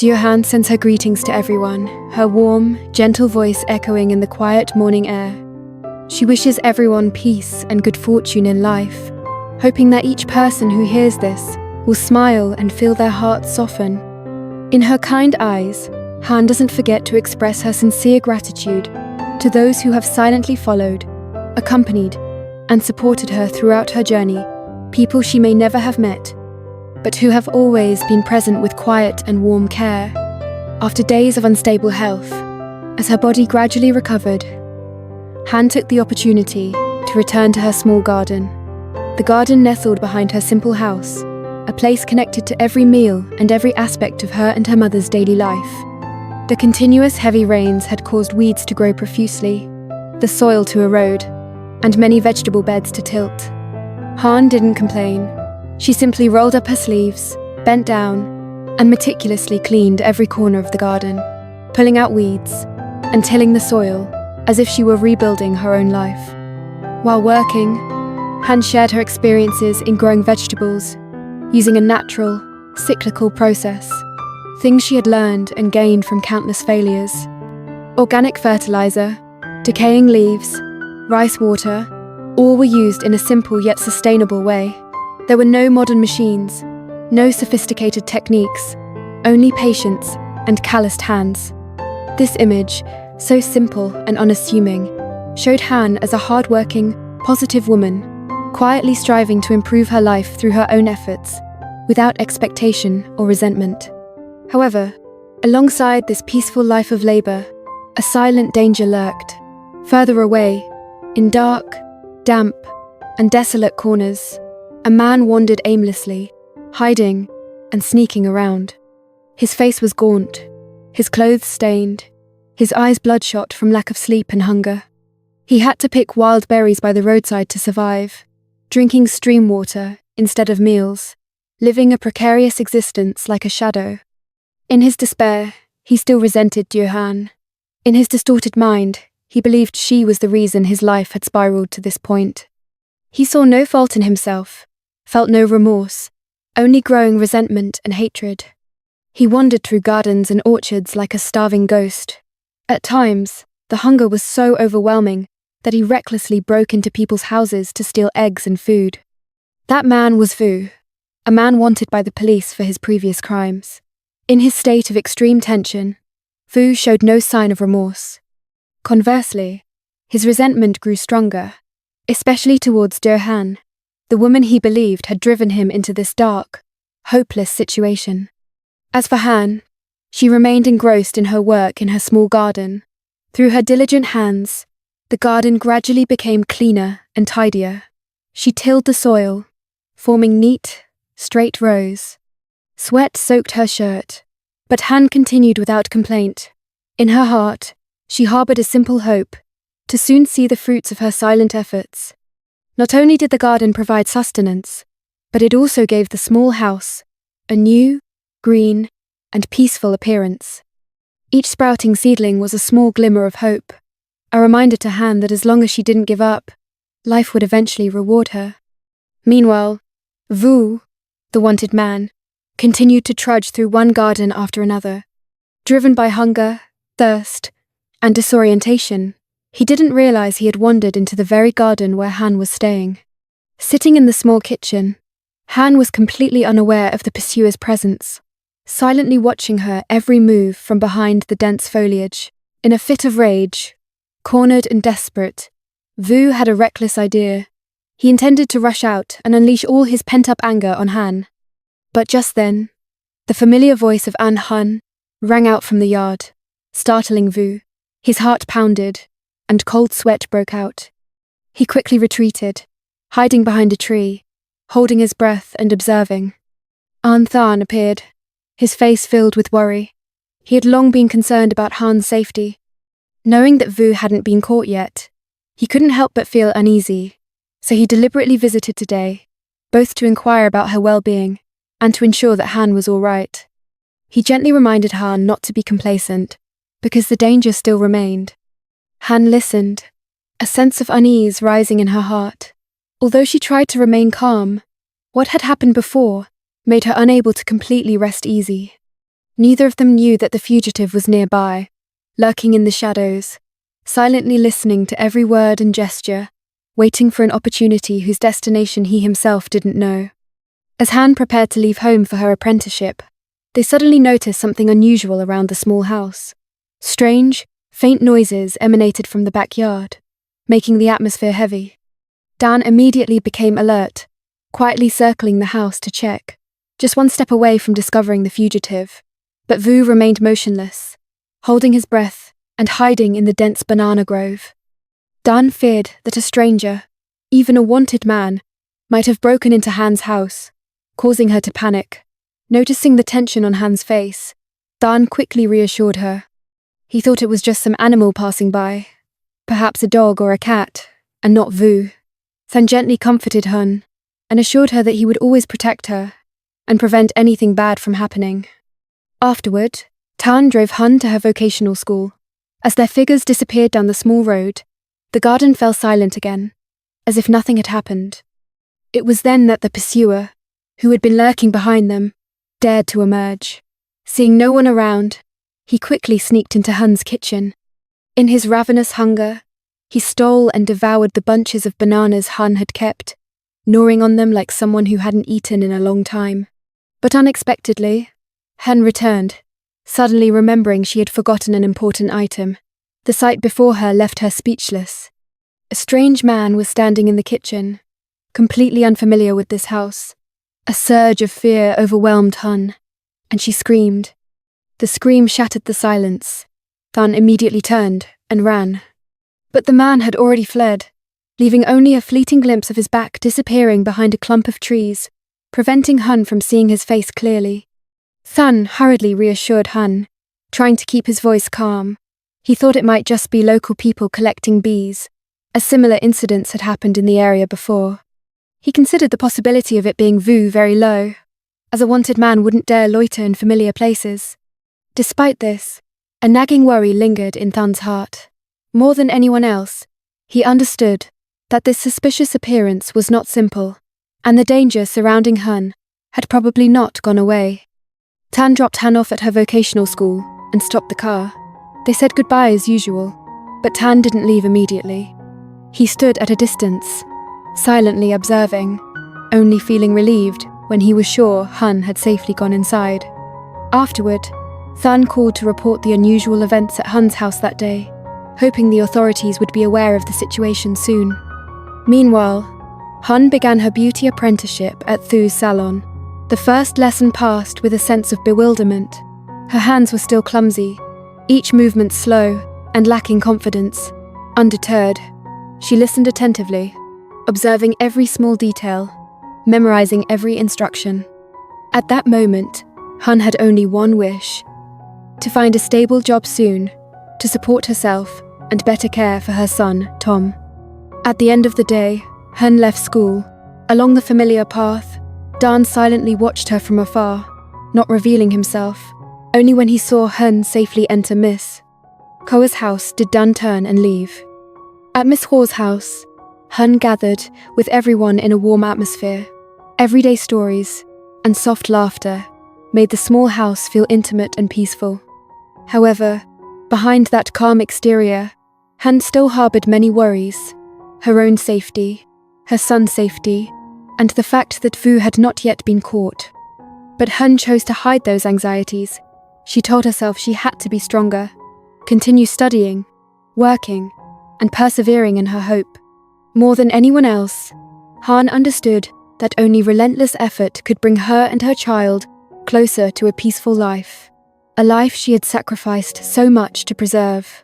Dieu Han sends her greetings to everyone, her warm, gentle voice echoing in the quiet morning air. She wishes everyone peace and good fortune in life, hoping that each person who hears this will smile and feel their hearts soften. In her kind eyes, Han doesn't forget to express her sincere gratitude to those who have silently followed, accompanied, and supported her throughout her journey, people she may never have met, but who have always been present with quiet and warm care. After days of unstable health, as her body gradually recovered, Han took the opportunity to return to her small garden. The garden nestled behind her simple house, a place connected to every meal and every aspect of her and her mother's daily life. The continuous heavy rains had caused weeds to grow profusely, the soil to erode, and many vegetable beds to tilt. Han didn't complain. She simply rolled up her sleeves, bent down, and meticulously cleaned every corner of the garden, pulling out weeds and tilling the soil as if she were rebuilding her own life. While working, Han shared her experiences in growing vegetables, using a natural, cyclical process, things she had learned and gained from countless failures. Organic fertilizer, decaying leaves, rice water, all were used in a simple yet sustainable way. There were no modern machines, no sophisticated techniques, only patience and calloused hands. This image, so simple and unassuming, showed Han as a hard-working, positive woman, quietly striving to improve her life through her own efforts, without expectation or resentment. However, alongside this peaceful life of labor, a silent danger lurked. Further away, in dark, damp, and desolate corners, a man wandered aimlessly, hiding and sneaking around. His face was gaunt, his clothes stained, his eyes bloodshot from lack of sleep and hunger. He had to pick wild berries by the roadside to survive, drinking stream water instead of meals, living a precarious existence like a shadow. In his despair, he still resented Dieu Han. In his distorted mind, he believed she was the reason his life had spiraled to this point. He saw no fault in himself, felt no remorse, only growing resentment and hatred. He wandered through gardens and orchards like a starving ghost. At times, the hunger was so overwhelming that he recklessly broke into people's houses to steal eggs and food. That man was Vu, a man wanted by the police for his previous crimes. In his state of extreme tension, Vu showed no sign of remorse. Conversely, his resentment grew stronger, especially towards Dieu Han, the woman he believed had driven him into this dark, hopeless situation. As for Han, she remained engrossed in her work in her small garden. Through her diligent hands, the garden gradually became cleaner and tidier. She tilled the soil, forming neat, straight rows. Sweat soaked her shirt, but Han continued without complaint. In her heart, she harbored a simple hope to soon see the fruits of her silent efforts. Not only did the garden provide sustenance, but it also gave the small house a new, green, and peaceful appearance. Each sprouting seedling was a small glimmer of hope, a reminder to Han that as long as she didn't give up, life would eventually reward her. Meanwhile, Vu, the wanted man, continued to trudge through one garden after another. Driven by hunger, thirst, and disorientation, he didn't realize he had wandered into the very garden where Han was staying. Sitting in the small kitchen, Han was completely unaware of the pursuer's presence, silently watching her every move from behind the dense foliage. In a fit of rage, cornered and desperate, Vu had a reckless idea. He intended to rush out and unleash all his pent-up anger on Han. But just then, the familiar voice of Han rang out from the yard, startling Vu. His heart pounded, and cold sweat broke out. He quickly retreated, hiding behind a tree, holding his breath and observing. Than appeared, his face filled with worry. He had long been concerned about Han's safety. Knowing that Vu hadn't been caught yet, he couldn't help but feel uneasy, so he deliberately visited today, both to inquire about her well-being and to ensure that Han was all right. He gently reminded Han not to be complacent, because the danger still remained. Han listened, a sense of unease rising in her heart. Although she tried to remain calm, what had happened before made her unable to completely rest easy. Neither of them knew that the fugitive was nearby, lurking in the shadows, silently listening to every word and gesture, waiting for an opportunity whose destination he himself didn't know. As Han prepared to leave home for her apprenticeship, they suddenly noticed something unusual around the small house. Strange, faint noises emanated from the backyard, making the atmosphere heavy. Dan immediately became alert, quietly circling the house to check, just one step away from discovering the fugitive. But Vu remained motionless, holding his breath and hiding in the dense banana grove. Dan feared that a stranger, even a wanted man, might have broken into Han's house, causing her to panic. Noticing the tension on Han's face, Dan quickly reassured her. He thought it was just some animal passing by, perhaps a dog or a cat, and not Vu. Than gently comforted Han and assured her that he would always protect her and prevent anything bad from happening. Afterward, Tan drove Han to her vocational school. As their figures disappeared down the small road, the garden fell silent again, as if nothing had happened. It was then that the pursuer, who had been lurking behind them, dared to emerge. Seeing no one around, he quickly sneaked into Han's kitchen. In his ravenous hunger, he stole and devoured the bunches of bananas Han had kept, gnawing on them like someone who hadn't eaten in a long time. But unexpectedly, Han returned, suddenly remembering she had forgotten an important item. The sight before her left her speechless. A strange man was standing in the kitchen, completely unfamiliar with this house. A surge of fear overwhelmed Han, and she screamed. The scream shattered the silence. Than immediately turned and ran. But the man had already fled, leaving only a fleeting glimpse of his back disappearing behind a clump of trees, preventing Han from seeing his face clearly. Than hurriedly reassured Han, trying to keep his voice calm. He thought it might just be local people collecting bees, as similar incidents had happened in the area before. He considered the possibility of it being Vu very low, as a wanted man wouldn't dare loiter in familiar places. Despite this, a nagging worry lingered in Than's heart. More than anyone else, he understood that this suspicious appearance was not simple, and the danger surrounding Han had probably not gone away. Tan dropped Han off at her vocational school and stopped the car. They said goodbye as usual, but Tan didn't leave immediately. He stood at a distance, silently observing, only feeling relieved when he was sure Han had safely gone inside. Afterward, Than called to report the unusual events at Han's house that day, hoping the authorities would be aware of the situation soon. Meanwhile, Han began her beauty apprenticeship at Thu's salon. The first lesson passed with a sense of bewilderment. Her hands were still clumsy, each movement slow and lacking confidence. Undeterred, she listened attentively, observing every small detail, memorizing every instruction. At that moment, Han had only one wish: to find a stable job soon, to support herself and better care for her son, Tom. At the end of the day, Han left school. Along the familiar path, Dan silently watched her from afar, not revealing himself. Only when he saw Han safely enter Miss Koa's house did Dan turn and leave. At Miss Ho's house, Han gathered with everyone in a warm atmosphere. Everyday stories and soft laughter made the small house feel intimate and peaceful. However, behind that calm exterior, Han still harbored many worries: her own safety, her son's safety, and the fact that Vu had not yet been caught. But Han chose to hide those anxieties. She told herself she had to be stronger, continue studying, working, and persevering in her hope. More than anyone else, Han understood that only relentless effort could bring her and her child closer to a peaceful life, a life she had sacrificed so much to preserve.